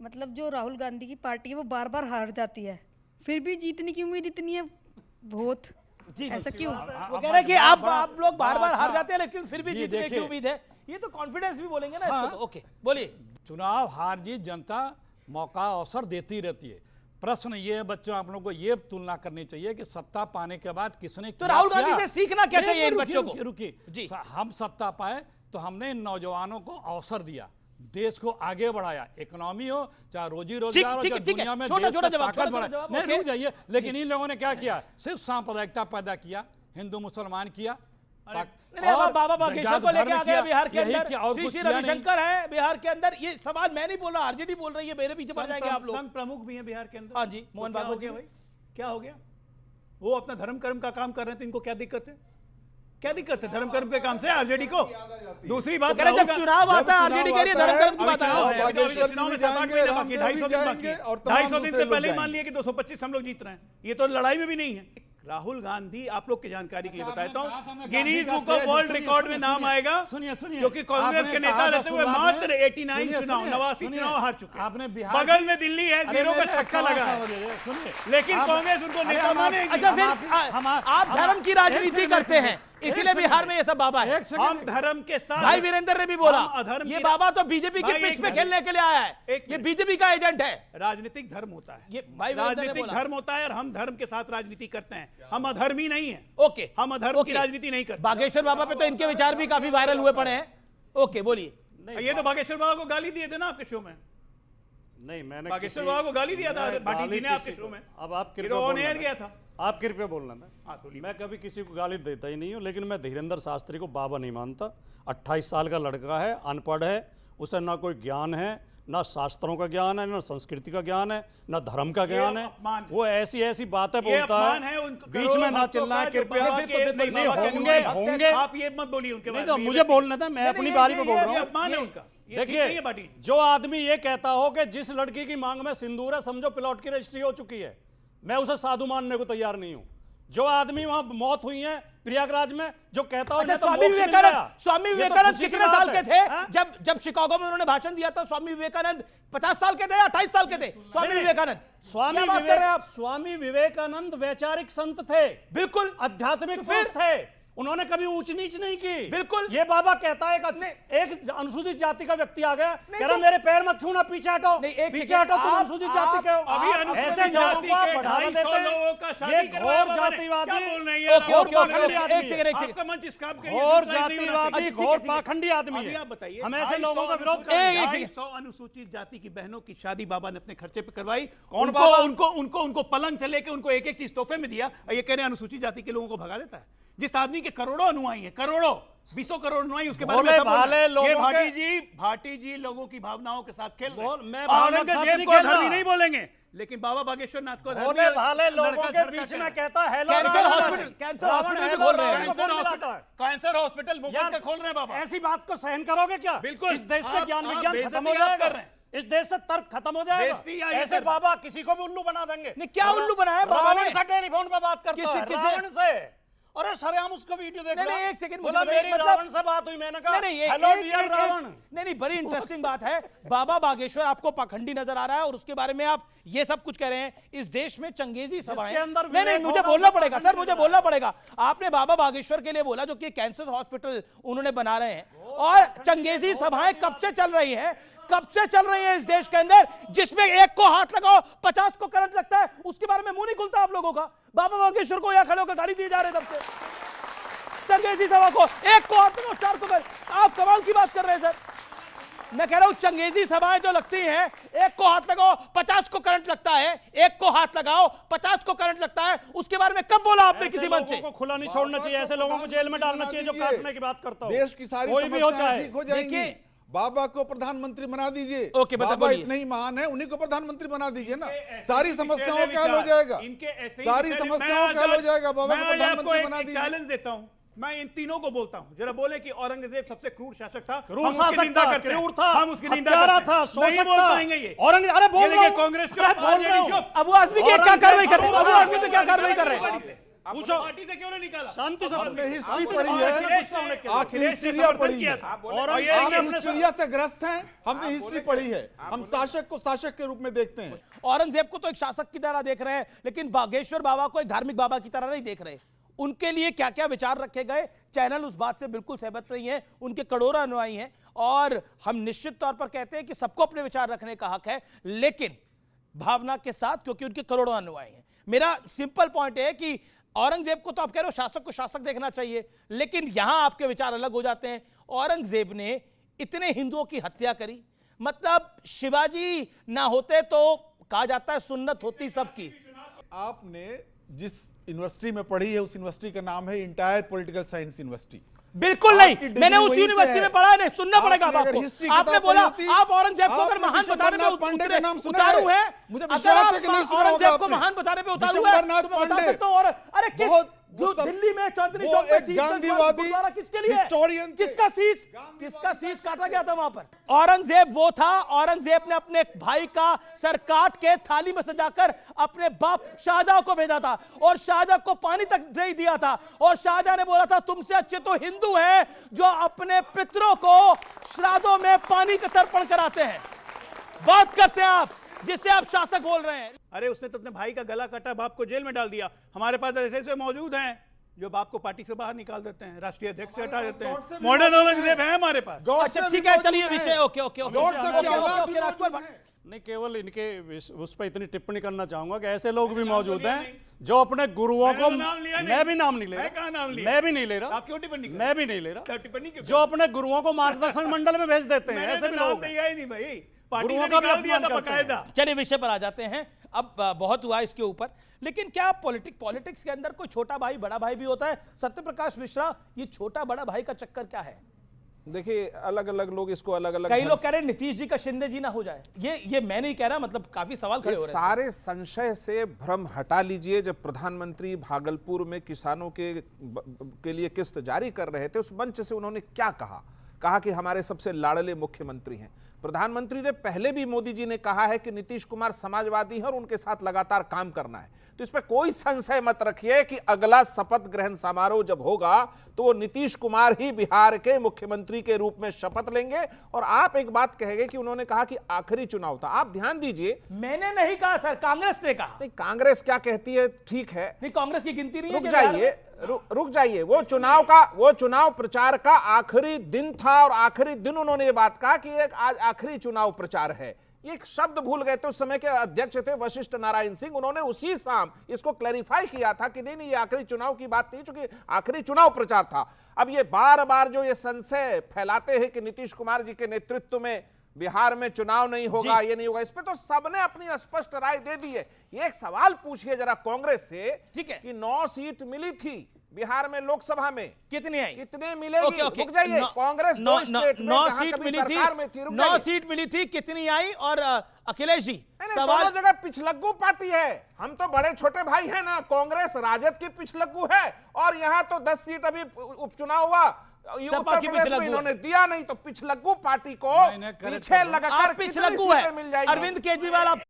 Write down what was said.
मतलब जो राहुल गांधी की पार्टी है वो बार बार हार जाती है, फिर भी जीतने की उम्मीद इतनी है बहुत, ऐसा क्यों? वो कह रहे हैं कि आप लोग बार बार हार जाते हैं लेकिन फिर भी जीतने की उम्मीद है। ये तो कॉन्फिडेंस भी बोलेंगे ना इसको तो। ओके बोलिए। चुनाव हार जीत जनता मौका अवसर देती रहती है। प्रश्न ये है बच्चों, आप लोगों को ये तुलना करनी चाहिए कि सत्ता पाने के बाद किसने तो राहुल गांधी से सीखना क्या चाहिए इन बच्चों को? रुकिए जी, हम सत्ता पाए तो हमने इन नौजवानों को अवसर दिया, देश को आगे बढ़ाया, इकोनॉमी हो चाहे रोजी रोजगार हो, चाहे दुनिया में देश का ताकत बढ़ाया। नहीं रुक जाइए, लेकिन इन लोगों ने क्या किया? सिर्फ सांप्रदायिकता पैदा किया, हिंदू मुसलमान किया। और बाबा बागेश्वर को लेके आ गए बिहार के अंदर। श्री रविशंकर है बिहार के अंदर। ये सवाल मैं नहीं बोल रहा, आरजेडी बोल रही है, मेरे पीछे पड़ जाएंगे आप लोग। संघ प्रमुख भी हैं बिहार के अंदर। हाँ जी, मोहन भागवत जी। भाई क्या हो गया? वो अपना धर्म कर्म का काम कर रहे थे, इनको क्या दिक्कत है? क्या दिक्कत है धर्म कर्म के काम से आरजेडी को? दूसरी बात, जब चुनाव आता है आरजेडी कह रही है धर्म कर्म की बात है। चुनाव में 7-8 महीने बाकी, 250 दिन बाकी है। 250 दिन से पहले ही मान लिया कि 225 हम लोग जीत रहे हैं। ये तो लड़ाई में भी नहीं है। राहुल गांधी, आप लोग की जानकारी के लिए बताता हूं, Guinness book of world record में नाम आएगा, क्योंकि कांग्रेस के नेता रहते हुए मात्र 89 चुनाव, 89 चुनाव हार चुके। आपने बगल में दिल्ली है, 0 का छक्का लगा है, लेकिन कांग्रेस उनको नेता मानेगी। अच्छा फिर आप धर्म की राजनीति करते हैं, इसीलिए बिहार में ये सब बाबा है। हम धर्म के साथ, भाई वीरेंद्र ने भी बोला ये बाबा तो बीजेपी के भाई पिच पे खेलने के लिए आया है, ये बीजेपी का एजेंट है। राजनीतिक धर्म होता है, ये भाई राजनीतिक धर्म होता है, और हम धर्म के साथ राजनीति करते हैं। हम अधर्मी नहीं है। ओके, हम अधर्म की राजनीति नहीं करते। बागेश्वर बाबा पे तो इनके विचार भी काफी वायरल हुए पड़े हैं। ओके बोलिए। ये तो बागेश्वर बाबा को गाली दिए थे ना आपके शो में। नहीं, मैंने बागेश्वर बाबा को गाली दिया था भाटी जी ने आपके शो में। अब आप ऑन एयर गया था, आप कृपया बोलना था। मैं कभी किसी को गाली देता ही नहीं हूं, लेकिन मैं धीरेन्द्र शास्त्री को बाबा नहीं मानता। 28 साल का लड़का है, अनपढ़ है, उसे ना कोई ज्ञान है, ना शास्त्रों का ज्ञान है, ना संस्कृति का ज्ञान है, ना धर्म का ज्ञान है। वो ऐसी ऐसी बातें बोलता है, बीच में ना चिल्लाएं कृपया। होंगे आप ये मत बोलिए उनके बारे में। मुझे बोलना था, मैं अपनी बारी में बोल रहा हूँ। देखिए, जो आदमी ये कहता हो कि जिस लड़की की मांग में सिंदूर है समझो प्लॉट की रजिस्ट्री हो चुकी है, मैं उसे साधु मानने को तैयार नहीं हूं। जो आदमी वहां मौत हुई है प्रयागराज में, जो कहता हो स्वामी विवेकानंद कितने साल के थे जब शिकागो में उन्होंने भाषण दिया था? स्वामी विवेकानंद 50 साल के थे या 28 साल के थे? स्वामी विवेकानंद वैचारिक संत थे, बिल्कुल आध्यात्मिक पुरुष थे, उन्होंने कभी ऊंच नीच नहीं की। बिल्कुल। ये बाबा कहता है एक अनुसूचित जाति का व्यक्ति आ गया, कह रहा मेरे पैर मत छूना, पीछे हटो, पीछे हटो, तुम अनुसूचित जाति के हो। अभी ऐसे लोगों को बढ़ावा देते हैं, ये घोर जातिवादी, घोर जातिवादी, घोर पाखंडी आदमी है। आप बताइए, हम ऐसे लोगों का विरोध करेंगे। 250 अनुसूचित जाति की बहनों की शादी बाबा ने अपने खर्चे पे करवाई। कौन बाबा? उनको पलंग से लेके उनको एक एक चीज तोहफे में दिया। ये कह रहे हैं अनुसूचित जाति के लोगों को भगा देता है। जिस आदमी के करोड़ों अनुयायी हैं, करोड़ों 20 करोड़ अनुयायी, उसके बारे में सब ये भाटी जी लोगों की भावनाओं के साथ खेल रहे हैं। औरंगजेब को धर्मी नहीं बोलेंगे, लेकिन बाबा बागेश्वर नाथ को होने वाले लोगों के बीच में कहता है कैंसर हॉस्पिटल मुफ्त का खोल रहे हैं बाबा। ऐसी बात को सहन करोगे क्या? बिल्कुल। इस देश से ज्ञान विज्ञान खत्म हो जाएगा, इस देश से तर्क खत्म हो जाएगा। ऐसे बाबा किसी को भी उल्लू बना देंगे। नहीं, क्या उल्लू बनाया बाबा ने? टेलीफोन पे बात करता है रावण से। अरे सर, हम उसका वीडियो देख रहे हैं। एक सेकंड, बोला मेरी रावण से बात हुई, मैंने कहा हेलो डियर रावण। नहीं, बड़ी इंटरेस्टिंग बात है। बाबा बागेश्वर आपको पाखंडी नजर आ रहा है और उसके बारे में आप ये सब कुछ कह रहे हैं। इस देश में चंगेजी सभाएं, नहीं मुझे बोलना पड़ेगा सर, मुझे बोलना पड़ेगा। आपने बाबा बागेश्वर के लिए बोला, जो कि कैंसर हॉस्पिटल उन्होंने बना रहे हैं, और चंगेजी सभाएं कब से चल रही है, कब से चल रही है इस देश के अंदर, जिसमें एक को हाथ लगाओ 50 को करंट लगता है, उसके बारे में मुंह नहीं खुलता आप लोगों का। बाबा बागेश्वर को यहां खड़े होकर गाली दिए जा रहे हैं तब से। चंगेजी सभा को एक को हाथ लगाओ 4 को करंट, आप कमाल की बात कर रहे हैं सर। मैं कह रहा हूं चंगेजी सभाएं जो लगती हैं, एक को हाथ लगाओ 50 को करंट लगता है, एक को हाथ लगाओ 50 को करंट लगता है, उसके बारे में कब बोला आपने किसी मंच से? को खुला नहीं छोड़ना चाहिए, ऐसे लोगों को जेल में डालना चाहिए जो काटने की बात करता हो। देश की सारी समस्याएं ठीक हो जाएंगी। बाबा को प्रधानमंत्री बना दीजिए। ओके, बाबा इतने ही महान है, उन्हीं को प्रधानमंत्री बना दीजिए ना, सारी समस्याओं का हल हो जाएगा। सारी समस्याओं का हल हो जाएगा। बाबा को प्रधानमंत्री बना दीजिए। चैलेंज देता हूं, मैं इन तीनों को बोलता हूं, जरा बोले कि औरंगजेब सबसे क्रूर शासक था, हम उसकी निंदा करते हैं। हम उसकी निंदा करते हैं। नहीं बोल पाएंगे ये। औरंगजेब, अरे बोल रहा हूं, कांग्रेस अब वो आदमी क्या कार्रवाई कर रहे हैं? अब वो आदमी पे क्या कार्रवाई कर रहे हैं? पूछो पार्टी से क्यों नहीं निकाला? शांति से हमने हिस्ट्री आप- पढ़ी आप- है, आप- आपने हिस्ट्रिया पढ़ी है और और आपने आप अपने हिस्ट्रिया से ग्रस्त हैं। हमने हिस्ट्री पढ़ी है, हम शासक को शासक के रूप में देखते हैं। औरंगजेब को तो एक शासक की तरह देख रहे हैं, लेकिन बागेश्वर बाबा को एक धार्मिक बाबा की तरह नहीं देख रहे। उनके लिए क्या क्या विचार रखे गए, चैनल उस बात से बिल्कुल सहमत नहीं है। उनके करोड़ों अनुयायी हैं और हम निश्चित तौर पर कहते हैं कि सबको अपने विचार रखने का हक है, लेकिन भावना के साथ, क्योंकि उनके करोड़ों अनुयायी हैं। मेरा सिंपल पॉइंट है कि औरंगजेब को तो आप कह रहे हो शासक को शासक देखना चाहिए, लेकिन यहां आपके विचार अलग हो जाते हैं। औरंगजेब ने इतने हिंदुओं की हत्या करी, मतलब शिवाजी ना होते तो कहा जाता है सुन्नत होती सबकी। आपने जिस यूनिवर्सिटी में पढ़ी है उस यूनिवर्सिटी का नाम है इंटायर पॉलिटिकल साइंस यूनिवर्सिटी। बिल्कुल नहीं, मैंने उस यूनिवर्सिटी में पढ़ा नहीं, सुनना पड़ेगा आपने अगर आपको। हिस्ट्री आपने किताब बोला पढ़ी होती, आप औरंगजेब को अगर आपने महान बताने में विशंबरनाथ पांडे का नाम सुना उतारू है? है, मुझे अगर विश्वास आप है कि नहीं सुना होगा औरंगजेब को आपने। महान बताने पे उतारू है विशंबरनाथ तो मैं बता पांडे सकता हूं। और अरे किस बहुत- जो वो सब- दिल्ली में चांदनी वो चौक में एक शीश गांधीवादी गुरुद्वारा किसके लिए है? हिस्टोरियन थे। किसका शीश काटा गया था वहां पर? औरंगजेब वो था, औरंगजेब ने अपने भाई का सर काट के थाली में सजाकर अपने बाप शाहजहां को भेजा था और शाहजहां को पानी तक नहीं दिया था और शाहजहां ने बोला था तुमसे अच्छे तो हिंदू हैं जो अपने पितरों को श्राद्धों में पानी का तर्पण कराते हैं। बात करते हैं आप जिससे आप शासक बोल रहे हैं। अरे उसने तो अपने भाई का गला काटा, बाप को जेल में डाल दिया। हमारे पास ऐसे ऐसे मौजूद हैं जो बाप को पार्टी से बाहर निकाल देते हैं, राष्ट्रीय अध्यक्ष से हटा देते हैं। मॉडर्न औरंगजेब है हमारे पास। अच्छा ठीक है, चलिए विषय ओके ओके ओके ओके राजकुमार भाई। नहीं, केवल इनके उस पर इतनी टिप्पणी करना चाहूंगा कि ऐसे लोग भी मौजूद हैं जो अपने गुरुओं को, मैं भी नाम नहीं ले रहा, मैं भी नहीं ले रहा, आप क्यों टिप्पणी कर? मैं भी नहीं ले रहा, टिप्पणी क्यों? जो अपने गुरुओं को मार्गदर्शन मंडल में भेज देते हैं, ऐसे भी नाम लोग हैं। दिया ही नहीं भाई, पार्टी गुरुओं ने का भी निकाल दिया था अपमान करते हैं। बकायदा। चलिए विषय पर आ जाते हैं। अब बहुत हुआ इसके ऊपर, लेकिन क्या पॉलिटिक्स के अंदर कोई छोटा भाई बड़ा भाई भी होता है? सत्यप्रकाश मिश्रा, ये छोटा बड़ा भाई का चक्कर क्या है? देखिए, अलग अलग लोग इसको अलग अलग कई लोग कह रहे हैं नीतीश जी का शिंदे जी ना हो जाए। ये मैं नहीं कह रहा, मतलब काफी सवाल खड़े हो रहे हैं। सारे संशय से भ्रम हटा लीजिए। जब प्रधानमंत्री भागलपुर में किसानों के लिए किस्त जारी कर रहे थे, उस मंच से उन्होंने क्या कहा कि हमारे सबसे लाडले मुख्यमंत्री हैं। प्रधानमंत्री ने पहले भी मोदी जी ने कहा है कि नीतीश कुमार समाजवादी है और उनके साथ लगातार काम करना है। तो इस पर कोई संशय मत रखिए कि अगला शपथ ग्रहण समारोह जब होगा तो वो नीतीश कुमार ही बिहार के मुख्यमंत्री के रूप में शपथ लेंगे। और आप एक बात कहेंगे कि उन्होंने कहा कि आखिरी चुनाव था। आप ध्यान दीजिए, मैंने नहीं कहा सर, कांग्रेस ने कहा। नहीं, कांग्रेस क्या कहती है ठीक है, नहीं, कांग्रेस की गिनती नहीं है रुक कि जाइए, रुक जाइए। वो चुनाव प्रचार का आखिरी दिन था और आखिरी दिन उन्होंने ये बात कहा कि एक आज आखिरी चुनाव प्रचार है। ये एक शब्द भूल गए थे, उस समय के अध्यक्ष थे वशिष्ठ नारायण सिंह, उन्होंने उसी शाम इसको क्लैरिफाई किया था कि नहीं ये आखिरी चुनाव की बात नहीं, चूंकि आखिरी चुनाव प्रचार था। अब ये बार बार जो ये संशय फैलाते हैं कि नीतीश कुमार जी के नेतृत्व में बिहार में चुनाव नहीं होगा, ये नहीं होगा, इस पे तो सबने अपनी स्पष्ट राय दे दी है। ये एक सवाल पूछिए जरा कांग्रेस से, ठीक है, कि 9 सीट मिली थी बिहार में लोकसभा में, कितनी आई? कितने मिलेगी? रुक जाइए, कांग्रेस 9 स्टेट में 9 जहां सीट कभी मिली थी, सरकार में थी, रुक 9 जाइए। सीट मिली थी, कितनी आई? और अखिलेश जी दोनों जगह पिछलग्गू पार्टी है। हम तो बड़े छोटे भाई हैं ना, कांग्रेस राजद की पिछलग्गू है और यहाँ तो 10 सीट अभी उपचुनाव हुआ, ये उत्तर प्रदेश में इन्होंने दिया नहीं, तो पिछलग्गू पार्टी को पीछे लगाकर पिछलग्गू है। मिल जाएगी। अरविंद केजरीवाल आप